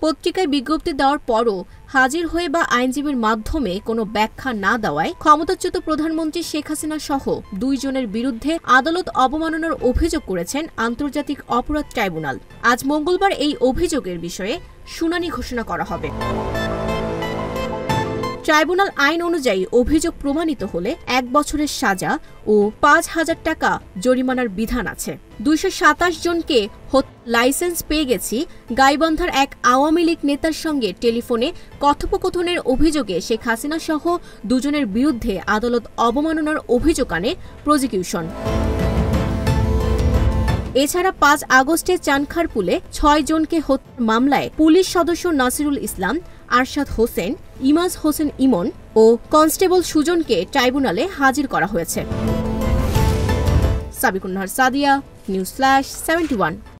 পত্রিকায় বিজ্ঞপ্তি দেওয়ার পরও হাজির হয়ে বা আইনজীবীর মাধ্যমে কোনো ব্যাখ্যা না দেওয়ায় ক্ষমতাচ্যুত প্রধানমন্ত্রী শেখ হাসিনা সহ 2 জনের বিরুদ্ধে আদালত অবমাননার অভিযোগ করেছেন আন্তর্জাতিক অপরাধ ট্রাইব্যুনাল। আজ মঙ্গলবার এই অভিযোগের বিষয়ে শুনানি ঘোষণা করা হবে। ট্রাইব্যুনাল আইন অনুযায়ী অভিযোগ প্রমাণিত হলে 1 বছরের সাজা ও 5,000 টাকা জরিমানার বিধান আছে। 227 জনকে লাইসেন্স পেয়ে গেছি গাইবান্ধার এক আওয়ামী লীগ নেতার সঙ্গে টেলিফোনে কথোপকথনের অভিযোগে শেখ হাসিনা সহ 2 জনের বিরুদ্ধে আদালত অবমাননার অভিযোগ আনে প্রসিকিউশন। এছাড়া 5 আগস্টে চানখারপুলে 6 জনকে হত্যার মামলায় পুলিশ সদস্য নাসিরুল ইসলাম, আরশাদ হোসেন, ইমাজ হোসেন ইমন ও কনস্টেবল সুজনকে ট্রাইব্যুনালে হাজির করা হয়েছে। Sabikun Nahar Sadia, news flash 71।